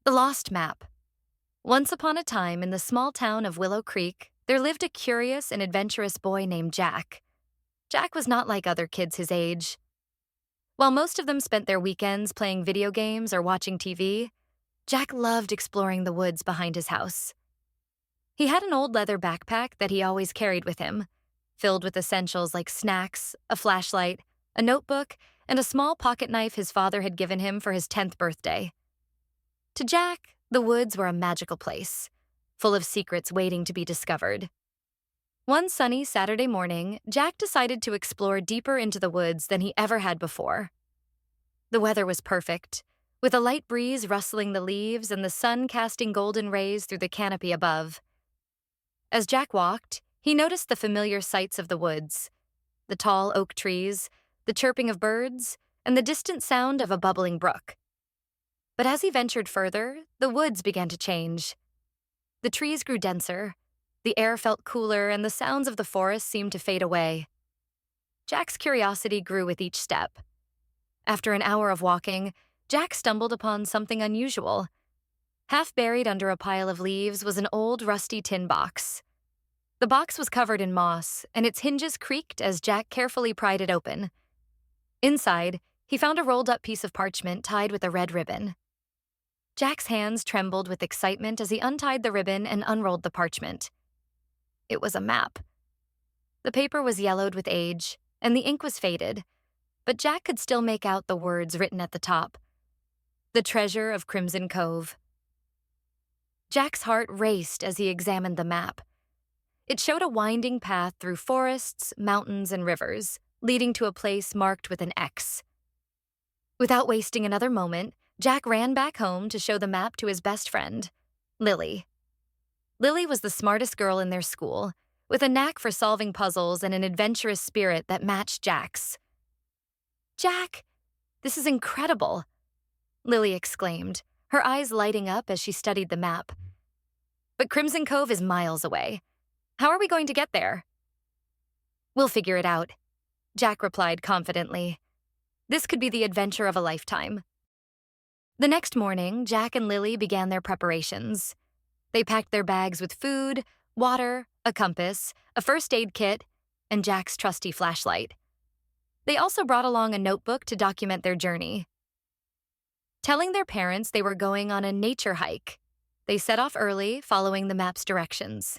The Lost Map. Once upon a time, in the small town of Willow Creek, there lived a curious and adventurous boy named Jack. Jack was not like other kids his age. While most of them spent their weekends playing video games or watching TV, Jack loved exploring the woods behind his house. He had an old leather backpack that he always carried with him, filled with essentials like snacks, a flashlight, a notebook, and a small pocket knife his father had given him for his 10th birthday. To Jack, the woods were a magical place, full of secrets waiting to be discovered. One sunny Saturday morning, Jack decided to explore deeper into the woods than he ever had before. The weather was perfect, with a light breeze rustling the leaves and the sun casting golden rays through the canopy above. As Jack walked, he noticed the familiar sights of the woods: the tall oak trees, the chirping of birds, and the distant sound of a bubbling brook. But as he ventured further, the woods began to change. The trees grew denser, the air felt cooler, and the sounds of the forest seemed to fade away. Jack's curiosity grew with each step. After an hour of walking, Jack stumbled upon something unusual. Half buried under a pile of leaves was an old, rusty tin box. The box was covered in moss, and its hinges creaked as Jack carefully pried it open. Inside, he found a rolled-up piece of parchment tied with a red ribbon. Jack's hands trembled with excitement as he untied the ribbon and unrolled the parchment. It was a map. The paper was yellowed with age, and the ink was faded, but Jack could still make out the words written at the top: "The Treasure of Crimson Cove." Jack's heart raced as he examined the map. It showed a winding path through forests, mountains, and rivers, leading to a place marked with an X. Without wasting another moment, Jack ran back home to show the map to his best friend, Lily. Lily was the smartest girl in their school, with a knack for solving puzzles and an adventurous spirit that matched Jack's. "Jack, this is incredible!" Lily exclaimed, her eyes lighting up as she studied the map. "But Crimson Cove is miles away. How are we going to get there?" "We'll figure it out," Jack replied confidently. This could be the adventure of a lifetime. The next morning, Jack and Lily began their preparations. They packed their bags with food, water, a compass, a first aid kit, and Jack's trusty flashlight. They also brought along a notebook to document their journey. Telling their parents they were going on a nature hike, they set off early, following the map's directions.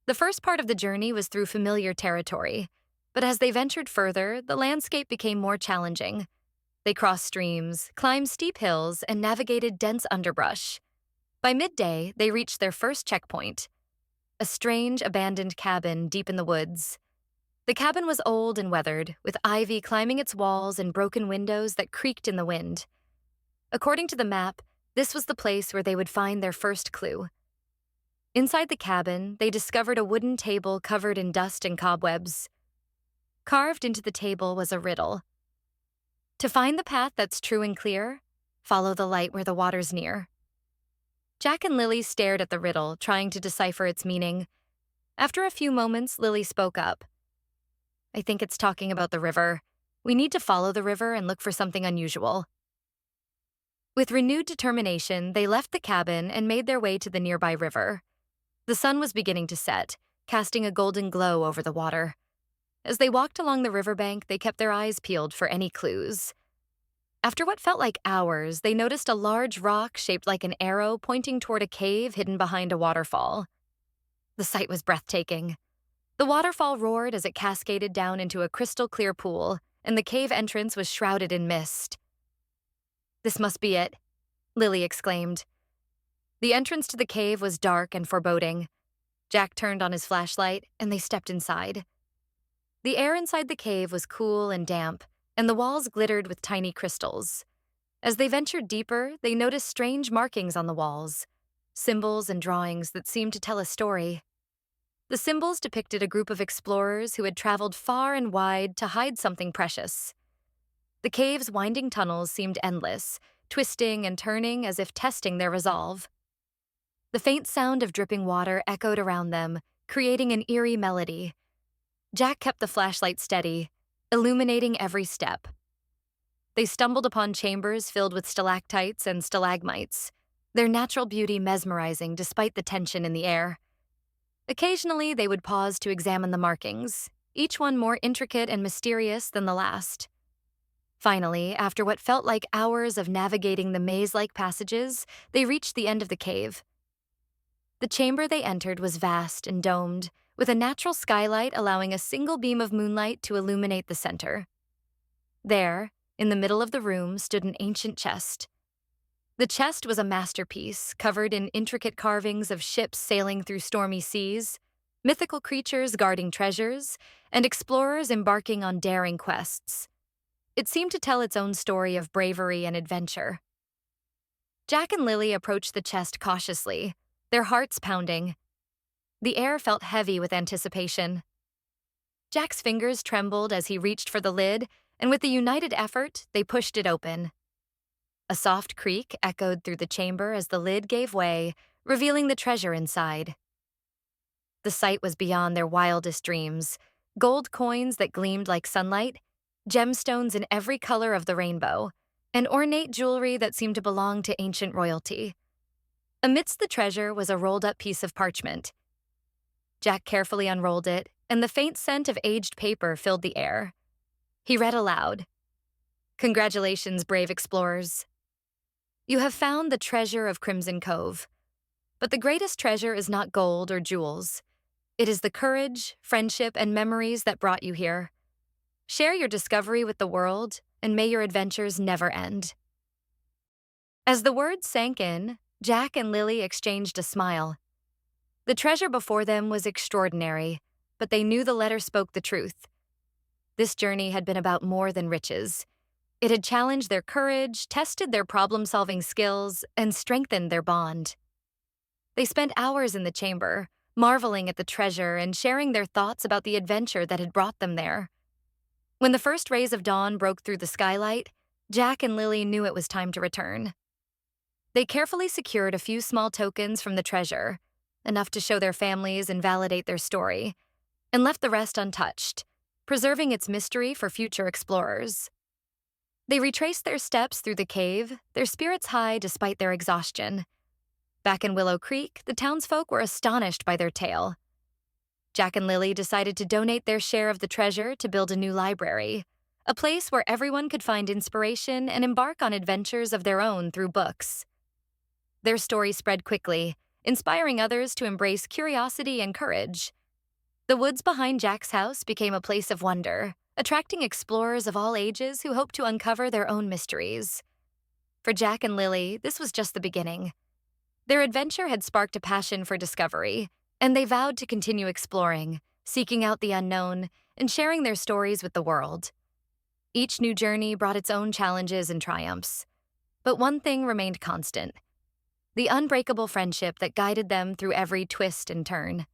The first part of the journey was through familiar territory, but as they ventured further, the landscape became more challenging. They crossed streams, climbed steep hills, and navigated dense underbrush. By midday, they reached their first checkpoint: a strange, abandoned cabin deep in the woods. The cabin was old and weathered, with ivy climbing its walls and broken windows that creaked in the wind. According to the map, this was the place where they would find their first clue. Inside the cabin, they discovered a wooden table covered in dust and cobwebs. Carved into the table was a riddle. "To find the path that's true and clear, follow the light where the water's near." Jack and Lily stared at the riddle, trying to decipher its meaning. After a few moments, Lily spoke up. "I think it's talking about the river. We need to follow the river and look for something unusual." With renewed determination, they left the cabin and made their way to the nearby river. The sun was beginning to set, casting a golden glow over the water. As they walked along the riverbank, they kept their eyes peeled for any clues. After what felt like hours, they noticed a large rock shaped like an arrow pointing toward a cave hidden behind a waterfall. The sight was breathtaking. The waterfall roared as it cascaded down into a crystal-clear pool, and the cave entrance was shrouded in mist. "This must be it," Lily exclaimed. The entrance to the cave was dark and foreboding. Jack turned on his flashlight, and they stepped inside. The air inside the cave was cool and damp, and the walls glittered with tiny crystals. As they ventured deeper, they noticed strange markings on the walls, symbols and drawings that seemed to tell a story. The symbols depicted a group of explorers who had traveled far and wide to hide something precious. The cave's winding tunnels seemed endless, twisting and turning as if testing their resolve. The faint sound of dripping water echoed around them, creating an eerie melody. Jack kept the flashlight steady, illuminating every step. They stumbled upon chambers filled with stalactites and stalagmites. their natural beauty mesmerizing despite the tension in the air. Occasionally, they would pause to examine the markings, each one more intricate and mysterious than the last. Finally, after what felt like hours of navigating the maze-like passages, they reached the end of the cave. The chamber they entered was vast and domed, with a natural skylight allowing a single beam of moonlight to illuminate the center. There, in the middle of the room, stood an ancient chest. The chest was a masterpiece, covered in intricate carvings of ships sailing through stormy seas, mythical creatures guarding treasures, and explorers embarking on daring quests. It seemed to tell its own story of bravery and adventure. Jack and Lily approached the chest cautiously, their hearts pounding. The air felt heavy with anticipation. Jack's fingers trembled as he reached for the lid, and with a united effort, they pushed it open. A soft creak echoed through the chamber as the lid gave way, revealing the treasure inside. The sight was beyond their wildest dreams. Gold coins that gleamed like sunlight, gemstones in every color of the rainbow, and ornate jewelry that seemed to belong to ancient royalty. Amidst the treasure was a rolled-up piece of parchment. Jack carefully unrolled it, and the faint scent of aged paper filled the air. He read aloud, "Congratulations, brave explorers. You have found the treasure of Crimson Cove. But the greatest treasure is not gold or jewels. It is the courage, friendship, and memories that brought you here. Share your discovery with the world, and may your adventures never end." As the words sank in, Jack and Lily exchanged a smile. The treasure before them was extraordinary, but they knew the letter spoke the truth. This journey had been about more than riches. It had challenged their courage, tested their problem-solving skills, and strengthened their bond. They spent hours in the chamber, marveling at the treasure and sharing their thoughts about the adventure that had brought them there. When the first rays of dawn broke through the skylight, Jack and Lily knew it was time to return. They carefully secured a few small tokens from the treasure, enough to show their families and validate their story, and left the rest untouched, preserving its mystery for future explorers. They retraced their steps through the cave, their spirits high despite their exhaustion. Back in Willow Creek, the townsfolk were astonished by their tale. Jack and Lily decided to donate their share of the treasure to build a new library, a place where everyone could find inspiration and embark on adventures of their own through books. Their story spread quickly, inspiring others to embrace curiosity and courage. The woods behind Jack's house became a place of wonder, attracting explorers of all ages who hoped to uncover their own mysteries. For Jack and Lily, this was just the beginning. Their adventure had sparked a passion for discovery, and they vowed to continue exploring, seeking out the unknown, and sharing their stories with the world. Each new journey brought its own challenges and triumphs, but one thing remained constant: the unbreakable friendship that guided them through every twist and turn.